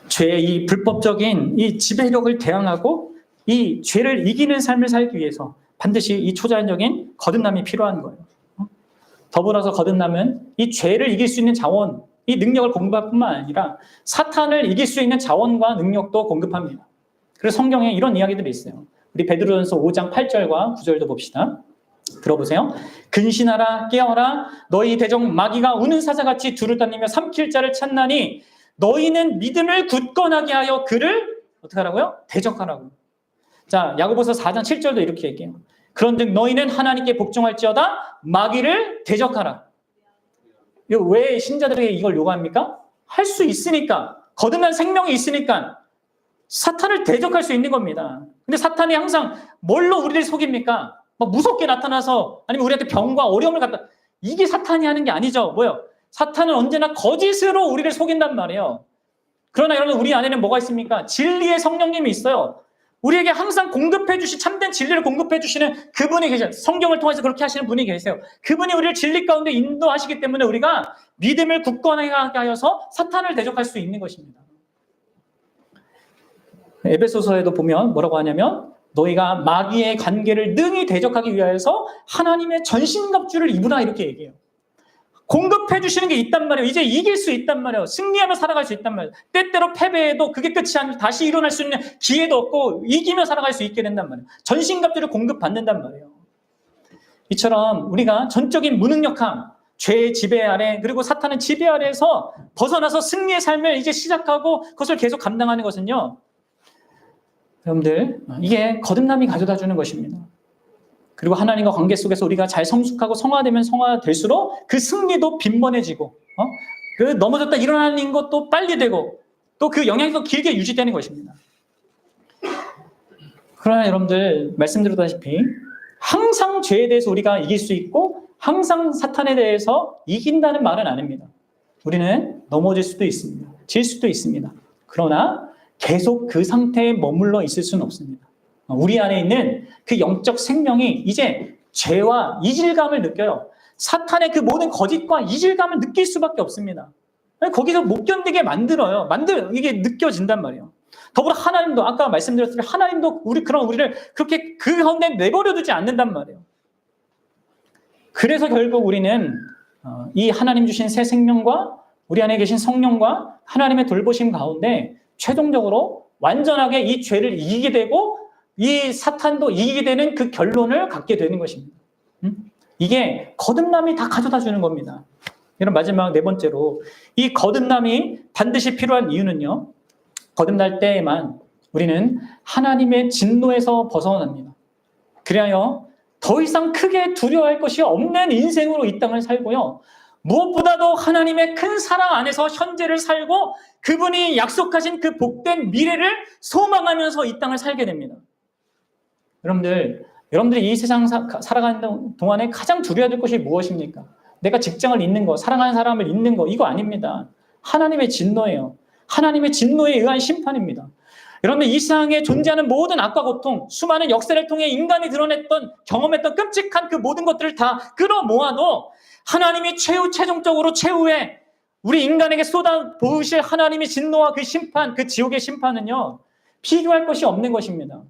[SPEAKER 1] 죄의 이 불법적인 이 지배력을 대항하고 이 죄를 이기는 삶을 살기 위해서 반드시 이 초자연적인 거듭남이 필요한 거예요. 더불어서 거듭남은 이 죄를 이길 수 있는 자원, 이 능력을 공급할 뿐만 아니라 사탄을 이길 수 있는 자원과 능력도 공급합니다. 그래서 성경에 이런 이야기들이 있어요. 우리 베드로전서 5장 8절과 9절도 봅시다. 들어보세요. 근신하라, 깨어라. 너희 대적 마귀가 우는 사자같이 두루 다니며 삼킬 자를 찾나니 너희는 믿음을 굳건하게 하여 그를 어떻게 하라고요? 대적하라고. 자, 야고보서 4장 7절도 이렇게 얘기해요. 그런즉 너희는 하나님께 복종할지어다 마귀를 대적하라. 왜 신자들에게 이걸 요구합니까? 할 수 있으니까. 거듭난 생명이 있으니까. 사탄을 대적할 수 있는 겁니다. 근데 사탄이 항상 뭘로 우리를 속입니까? 막 무섭게 나타나서 아니면 우리한테 병과 어려움을 갖다 이게 사탄이 하는 게 아니죠. 뭐요? 사탄은 언제나 거짓으로 우리를 속인단 말이에요. 그러나 여러분 우리 안에는 뭐가 있습니까? 진리의 성령님이 있어요. 우리에게 항상 참된 진리를 공급해 주시는 그분이 계셔요. 성경을 통해서 그렇게 하시는 분이 계세요. 그분이 우리를 진리 가운데 인도하시기 때문에 우리가 믿음을 굳건하게 하여서 사탄을 대적할 수 있는 것입니다. 에베소서에도 보면 뭐라고 하냐면 너희가 마귀의 관계를 능히 대적하기 위하여서 하나님의 전신갑주를 입으라 이렇게 얘기해요. 공급해 주시는 게 있단 말이에요. 이제 이길 수 있단 말이에요. 승리하며 살아갈 수 있단 말이에요. 때때로 패배해도 그게 끝이 아니고 다시 일어날 수 있는 기회도 없고 이기며 살아갈 수 있게 된단 말이에요. 전신갑주를 공급받는단 말이에요. 이처럼 우리가 전적인 무능력함, 죄의 지배 아래 그리고 사탄의 지배 아래에서 벗어나서 승리의 삶을 이제 시작하고 그것을 계속 감당하는 것은요. 여러분들 이게 거듭남이 가져다 주는 것입니다. 그리고 하나님과 관계 속에서 우리가 잘 성숙하고 성화되면 성화될수록 그 승리도 빈번해지고 그 넘어졌다 일어나는 것도 빨리 되고 또 그 영향이 더 길게 유지되는 것입니다. 그러나 여러분들 말씀드렸다시피 항상 죄에 대해서 우리가 이길 수 있고 항상 사탄에 대해서 이긴다는 말은 아닙니다. 우리는 넘어질 수도 있습니다. 질 수도 있습니다. 그러나 계속 그 상태에 머물러 있을 수는 없습니다. 우리 안에 있는 그 영적 생명이 이제 죄와 이질감을 느껴요. 사탄의 그 모든 거짓과 이질감을 느낄 수밖에 없습니다. 거기서 못 견디게 만들어요. 이게 느껴진단 말이에요. 더불어 하나님도 아까 말씀드렸듯이 하나님도 우리를 그렇게 그 가운데 내버려 두지 않는단 말이에요. 그래서 결국 우리는 이 하나님 주신 새 생명과 우리 안에 계신 성령과 하나님의 돌보심 가운데 최종적으로 완전하게 이 죄를 이기게 되고 이 사탄도 이기게 되는 그 결론을 갖게 되는 것입니다. 이게 거듭남이 다 가져다 주는 겁니다. 이런 마지막 네 번째로 이 거듭남이 반드시 필요한 이유는요. 거듭날 때에만 우리는 하나님의 진노에서 벗어납니다. 그리하여 더 이상 크게 두려워할 것이 없는 인생으로 이 땅을 살고요. 무엇보다도 하나님의 큰 사랑 안에서 현재를 살고 그분이 약속하신 그 복된 미래를 소망하면서 이 땅을 살게 됩니다. 여러분들이 이 세상 살아가는 동안에 가장 두려워야 될 것이 무엇입니까? 내가 직장을 잃는 거, 사랑하는 사람을 잃는 거, 이거 아닙니다. 하나님의 진노예요. 하나님의 진노에 의한 심판입니다. 여러분들 이 세상에 존재하는 모든 악과 고통, 수많은 역사를 통해 인간이 경험했던 끔찍한 그 모든 것들을 다 끌어모아도 하나님이 최종적으로 최후에 우리 인간에게 쏟아 부으실 하나님의 진노와 그 심판, 그 지옥의 심판은요, 비교할 것이 없는 것입니다.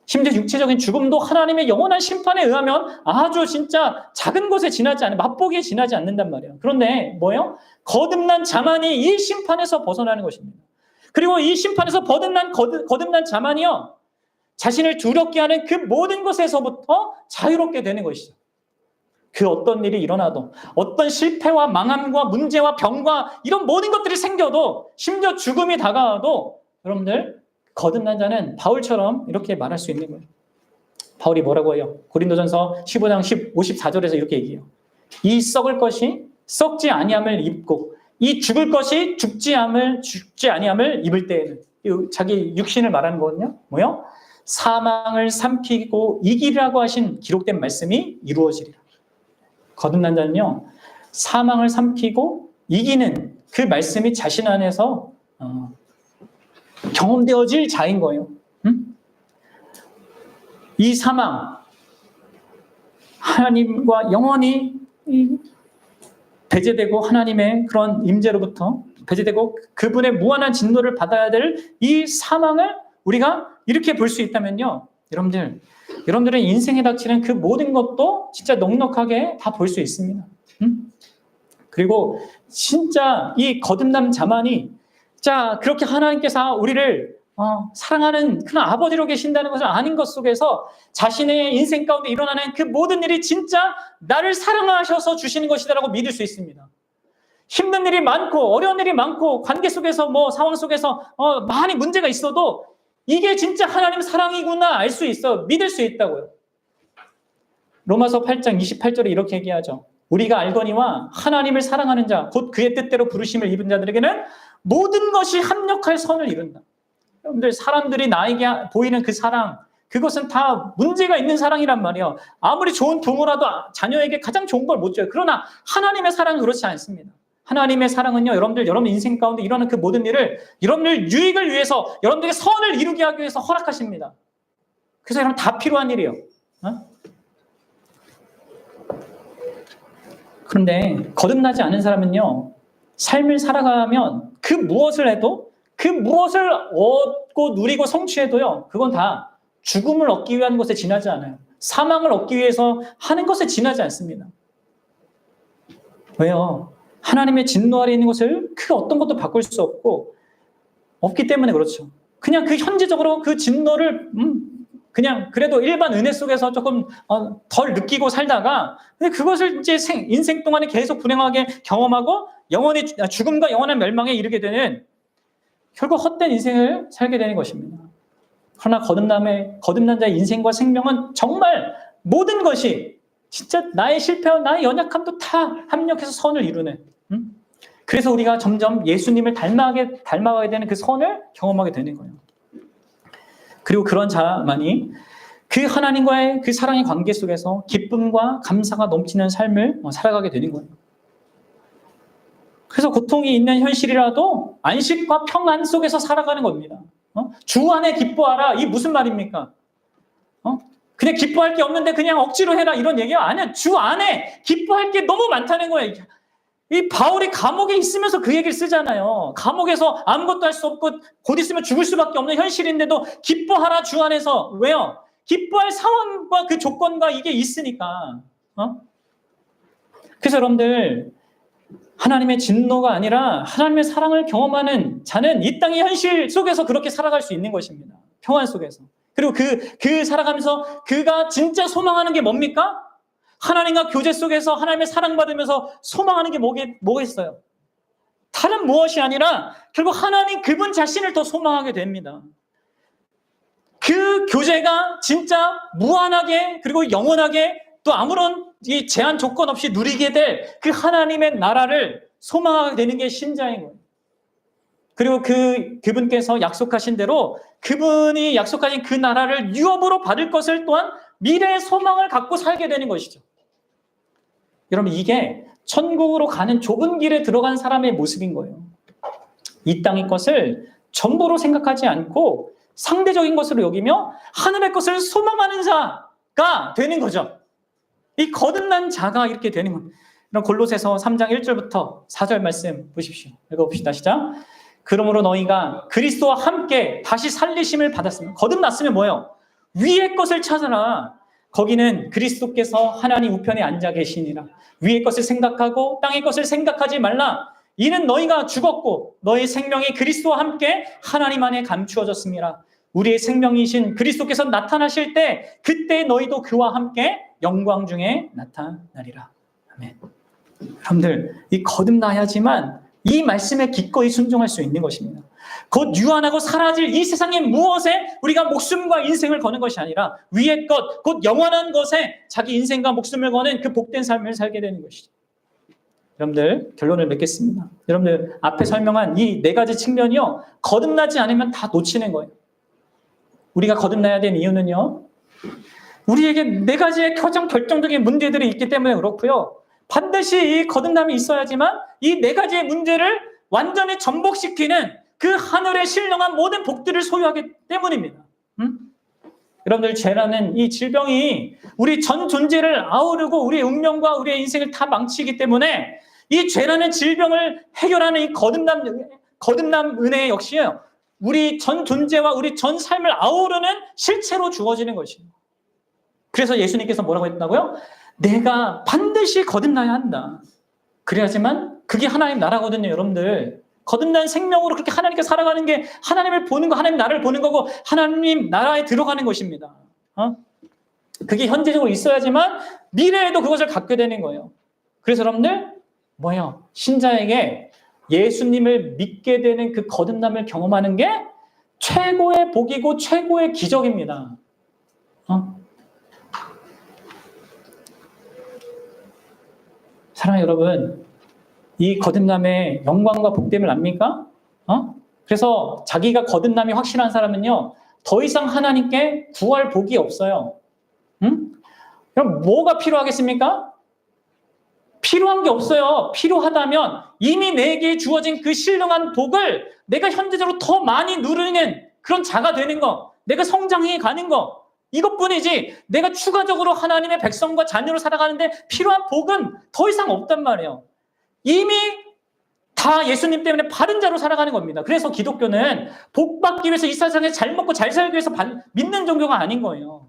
[SPEAKER 1] 심지어 육체적인 죽음도 하나님의 영원한 심판에 의하면 아주 진짜 작은 것에 맛보기에 지나지 않는단 말이에요. 그런데 뭐예요? 거듭난 자만이 이 심판에서 벗어나는 것입니다. 그리고 이 심판에서 거듭난 자만이요, 자신을 두렵게 하는 그 모든 것에서부터 자유롭게 되는 것이죠. 그 어떤 일이 일어나도, 어떤 실패와 망함과 문제와 병과 이런 모든 것들이 생겨도, 심지어 죽음이 다가와도 여러분들 거듭난 자는 바울처럼 이렇게 말할 수 있는 거예요. 바울이 뭐라고 해요? 고린도전서 15장 54절에서 이렇게 얘기해요. 이 썩을 것이 썩지 아니함을 입고 이 죽을 것이 죽지 아니함을 입을 때에는, 자기 육신을 말하는 거거든요. 뭐요? 사망을 삼키고 이기라고 하신 기록된 말씀이 이루어지리라. 거듭난 자는요, 사망을 삼키고 이기는 그 말씀이 자신 안에서 경험되어질 자인 거예요. 이 사망, 하나님과 영원히 배제되고 하나님의 그런 임재로부터 배제되고 그분의 무한한 진노를 받아야 될 이 사망을 우리가 이렇게 볼 수 있다면요, 여러분들의 인생에 닥치는 그 모든 것도 진짜 넉넉하게 다 볼 수 있습니다. 그리고 진짜 이 거듭남 자만이 자 그렇게 하나님께서 우리를 사랑하는 그런 아버지로 계신다는 것을 아는 것 속에서 자신의 인생 가운데 일어나는 그 모든 일이 진짜 나를 사랑하셔서 주시는 것이다라고 믿을 수 있습니다. 힘든 일이 많고 어려운 일이 많고 관계 속에서 상황 속에서 많이 문제가 있어도 이게 진짜 하나님 사랑이구나 알 수 있어, 믿을 수 있다고요. 로마서 8장 28절에 이렇게 얘기하죠. 우리가 알거니와 하나님을 사랑하는 자 곧 그의 뜻대로 부르심을 입은 자들에게는 모든 것이 합력할 선을 이룬다. 여러분들 사람들이 나에게 보이는 그 사랑, 그것은 다 문제가 있는 사랑이란 말이에요. 아무리 좋은 부모라도 자녀에게 가장 좋은 걸 못 줘요. 그러나 하나님의 사랑은 그렇지 않습니다. 하나님의 사랑은요, 여러분들 인생 가운데 일어나는 그 모든 일을 여러분들 유익을 위해서, 여러분들의 선을 이루게 하기 위해서 허락하십니다. 그래서 여러분 다 필요한 일이에요. 그런데 거듭나지 않은 사람은요, 삶을 살아가면 그 무엇을 해도, 그 무엇을 얻고 누리고 성취해도요, 그건 다 죽음을 얻기 위한 것에 지나지 않아요. 사망을 얻기 위해서 하는 것에 지나지 않습니다. 왜요? 하나님의 진노 아래 있는 것을 그 어떤 것도 바꿀 수 없기 때문에 그렇죠. 그냥 그 현재적으로 그 진노를 그냥 그래도 일반 은혜 속에서 조금 덜 느끼고 살다가 근데 그것을 이제 인생 동안에 계속 불행하게 경험하고 영원히 죽음과 영원한 멸망에 이르게 되는 결국 헛된 인생을 살게 되는 것입니다. 그러나 거듭난 자의 인생과 생명은 정말 모든 것이 진짜 나의 실패와 나의 연약함도 다 합력해서 선을 이루는 그래서 우리가 점점 예수님을 닮아가게 되는 그 선을 경험하게 되는 거예요. 그리고 그런 자만이 그 하나님과의 그 사랑의 관계 속에서 기쁨과 감사가 넘치는 삶을 살아가게 되는 거예요. 그래서 고통이 있는 현실이라도 안식과 평안 속에서 살아가는 겁니다. 주 안에 기뻐하라. 이 무슨 말입니까? 그냥 기뻐할 게 없는데 그냥 억지로 해라 이런 얘기가 아니야. 주 안에 기뻐할 게 너무 많다는 거예요. 이 바울이 감옥에 있으면서 그 얘기를 쓰잖아요. 감옥에서 아무것도 할 수 없고 곧 있으면 죽을 수밖에 없는 현실인데도 기뻐하라 주 안에서. 왜요? 기뻐할 상황과 그 조건과 이게 있으니까. 그래서 여러분들 하나님의 진노가 아니라 하나님의 사랑을 경험하는 자는 이 땅의 현실 속에서 그렇게 살아갈 수 있는 것입니다. 평안 속에서. 그리고 그 살아가면서 그가 진짜 소망하는 게 뭡니까? 하나님과 교제 속에서 하나님의 사랑받으면서 소망하는 게 뭐겠어요? 다른 무엇이 아니라 결국 하나님 그분 자신을 더 소망하게 됩니다. 그 교제가 진짜 무한하게 그리고 영원하게 또 아무런 이 제한 조건 없이 누리게 될 그 하나님의 나라를 소망하게 되는 게 신자인 거예요. 그리고 그분께서 약속하신 대로 그분이 약속하신 그 나라를 유업으로 받을 것을 또한 미래의 소망을 갖고 살게 되는 것이죠. 여러분 이게 천국으로 가는 좁은 길에 들어간 사람의 모습인 거예요. 이 땅의 것을 전부로 생각하지 않고 상대적인 것으로 여기며 하늘의 것을 소망하는 자가 되는 거죠. 이 거듭난 자가 이렇게 되는 거예요. 골로새서 3장 1절부터 4절 말씀 보십시오. 읽어봅시다. 시작. 그러므로 너희가 그리스도와 함께 다시 살리심을 받았으면 거듭났으면 뭐예요? 위의 것을 찾아라. 거기는 그리스도께서 하나님 우편에 앉아 계시니라. 위의 것을 생각하고 땅의 것을 생각하지 말라. 이는 너희가 죽었고 너희 생명이 그리스도와 함께 하나님 안에 감추어졌습니다. 우리의 생명이신 그리스도께서 나타나실 때 그때 너희도 그와 함께 영광 중에 나타나리라. 아멘. 여러분들 이 거듭나야지만 이 말씀에 기꺼이 순종할 수 있는 것입니다. 곧 유한하고 사라질 이 세상의 무엇에 우리가 목숨과 인생을 거는 것이 아니라 위의 것, 곧 영원한 것에 자기 인생과 목숨을 거는 그 복된 삶을 살게 되는 것이죠. 여러분들 결론을 맺겠습니다. 여러분들 앞에 설명한 이 네 가지 측면이요. 거듭나지 않으면 다 놓치는 거예요. 우리가 거듭나야 되는 이유는요. 우리에게 네 가지의 가장 결정적인 문제들이 있기 때문에 그렇고요. 반드시 이 거듭남이 있어야지만 이 네 가지의 문제를 완전히 전복시키는 그 하늘의 신령한 모든 복들을 소유하기 때문입니다. 여러분들 죄라는 이 질병이 우리 전 존재를 아우르고 우리의 운명과 우리의 인생을 다 망치기 때문에 이 죄라는 질병을 해결하는 이 거듭남 은혜 역시요. 우리 전 존재와 우리 전 삶을 아우르는 실체로 주어지는 것입니다. 그래서 예수님께서 뭐라고 했다고요? 내가 반드시 거듭나야 한다. 그래야지만 그게 하나님 나라거든요, 여러분들. 거듭난 생명으로 그렇게 하나님께 살아가는 게 하나님을 보는 거, 하나님 나라를 보는 거고 하나님 나라에 들어가는 것입니다. 그게 현재적으로 있어야지만 미래에도 그것을 갖게 되는 거예요. 그래서 여러분들 뭐예요? 신자에게 예수님을 믿게 되는 그 거듭남을 경험하는 게 최고의 복이고 최고의 기적입니다. 사랑하는 여러분, 이 거듭남의 영광과 복됨을 압니까? 그래서 자기가 거듭남이 확실한 사람은요, 더 이상 하나님께 구할 복이 없어요. 응? 그럼 뭐가 필요하겠습니까? 필요한 게 없어요. 필요하다면 이미 내게 주어진 그 신령한 복을 내가 현재적으로 더 많이 누리는 그런 자가 되는 거, 내가 성장해 가는 거, 이것뿐이지 내가 추가적으로 하나님의 백성과 자녀로 살아가는데 필요한 복은 더 이상 없단 말이에요. 이미 다 예수님 때문에 바른 자로 살아가는 겁니다. 그래서 기독교는 복 받기 위해서 이 세상에 잘 먹고 잘 살기 위해서 믿는 종교가 아닌 거예요.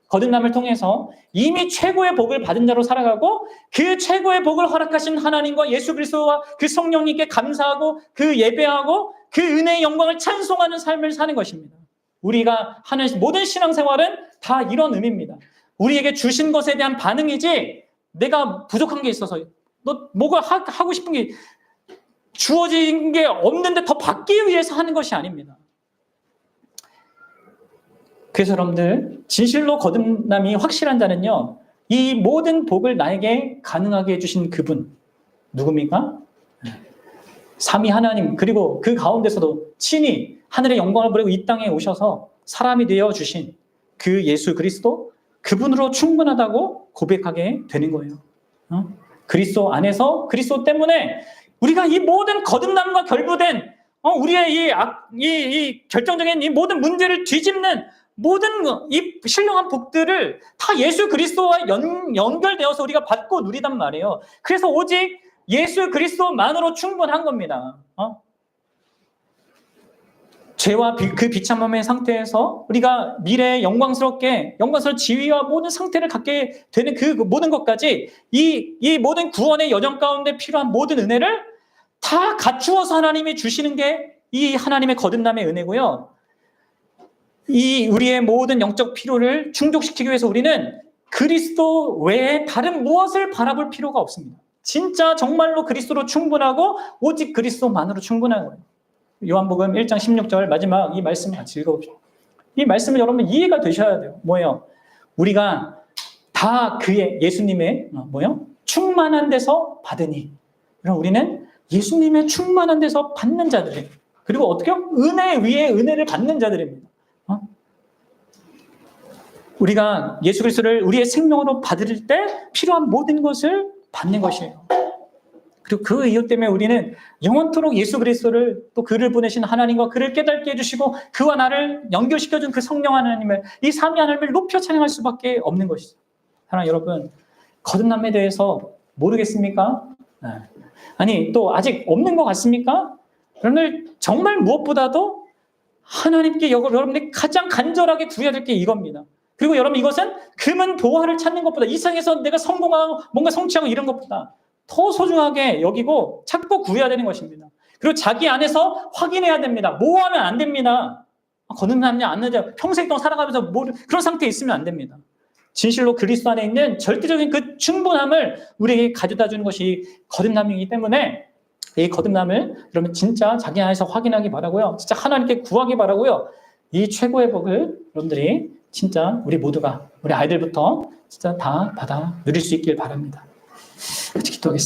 [SPEAKER 1] 거듭남을 통해서 이미 최고의 복을 받은 자로 살아가고 그 최고의 복을 허락하신 하나님과 예수 그리스도와 그 성령님께 감사하고 그 예배하고 그 은혜의 영광을 찬송하는 삶을 사는 것입니다. 우리가 하는 모든 신앙생활은 다 이런 의미입니다. 우리에게 주신 것에 대한 반응이지 내가 부족한 게 있어서 너 뭐가 하고 싶은 게 주어진 게 없는데 더 받기 위해서 하는 것이 아닙니다. 그래서 여러분들 진실로 거듭남이 확실한 자는요, 이 모든 복을 나에게 가능하게 해주신 그분 누굽니까? 삼위 하나님, 그리고 그 가운데서도 친히 하늘의 영광을 버리고 이 땅에 오셔서 사람이 되어 주신 그 예수 그리스도, 그분으로 충분하다고 고백하게 되는 거예요. 그리스도 안에서 그리스도 때문에 우리가 이 모든 거듭남과 결부된 우리의 이 결정적인 이 모든 문제를 뒤집는 모든 이 신령한 복들을 다 예수 그리스도와 연결되어서 우리가 받고 누리단 말이에요. 그래서 오직 예수 그리스도만으로 충분한 겁니다. 죄와 그 비참함의 상태에서 우리가 미래에 영광스러운 지위와 모든 상태를 갖게 되는 그 모든 것까지 이 모든 구원의 여정 가운데 필요한 모든 은혜를 다 갖추어서 하나님이 주시는 게 이 하나님의 거듭남의 은혜고요. 이 우리의 모든 영적 필요를 충족시키기 위해서 우리는 그리스도 외에 다른 무엇을 바라볼 필요가 없습니다. 진짜 정말로 그리스도로 충분하고 오직 그리스도만으로 충분한 거예요. 요한복음 1장 16절 마지막 이 말씀 같이 읽어봅시다. 이 말씀을 여러분 이해가 되셔야 돼요. 뭐예요? 우리가 다 그의 예수님의 충만한 데서 받으니. 그럼 우리는 예수님의 충만한 데서 받는 자들이에요. 그리고 어떻게 은혜 위에 은혜를 받는 자들입니다. 우리가 예수 그리스도를 우리의 생명으로 받을 때 필요한 모든 것을 받는 것이에요. 그리고 그 이유 때문에 우리는 영원토록 예수 그리스도를 또 그를 보내신 하나님과 그를 깨닫게 해주시고 그와 나를 연결시켜준 그 성령 하나님을 이 삼위 하나님을 높여 찬양할 수밖에 없는 것이죠. 사랑하는 여러분, 거듭남에 대해서 모르겠습니까? 아니 또 아직 없는 것 같습니까? 여러분들 정말 무엇보다도 하나님께 여러분들이 가장 간절하게 구해야 될 게 이겁니다. 그리고 여러분 이것은 금은 보화를 찾는 것보다 이 세상에서 내가 성공하고 뭔가 성취하고 이런 것보다 더 소중하게 여기고 찾고 구해야 되는 것입니다. 그리고 자기 안에서 확인해야 됩니다. 모호하면 안 됩니다. 거듭남냐 안 되냐 평생 동안 살아가면서 그런 상태에 있으면 안 됩니다. 진실로 그리스도 안에 있는 절대적인 그 충분함을 우리에게 가져다 주는 것이 거듭남이기 때문에 이 거듭남을 여러분 진짜 자기 안에서 확인하기 바라고요. 진짜 하나님께 구하기 바라고요. 이 최고의 복을 여러분들이 진짜 우리 모두가 우리 아이들부터 진짜 다 받아 누릴 수 있길 바랍니다. 같이 기도하겠습니다.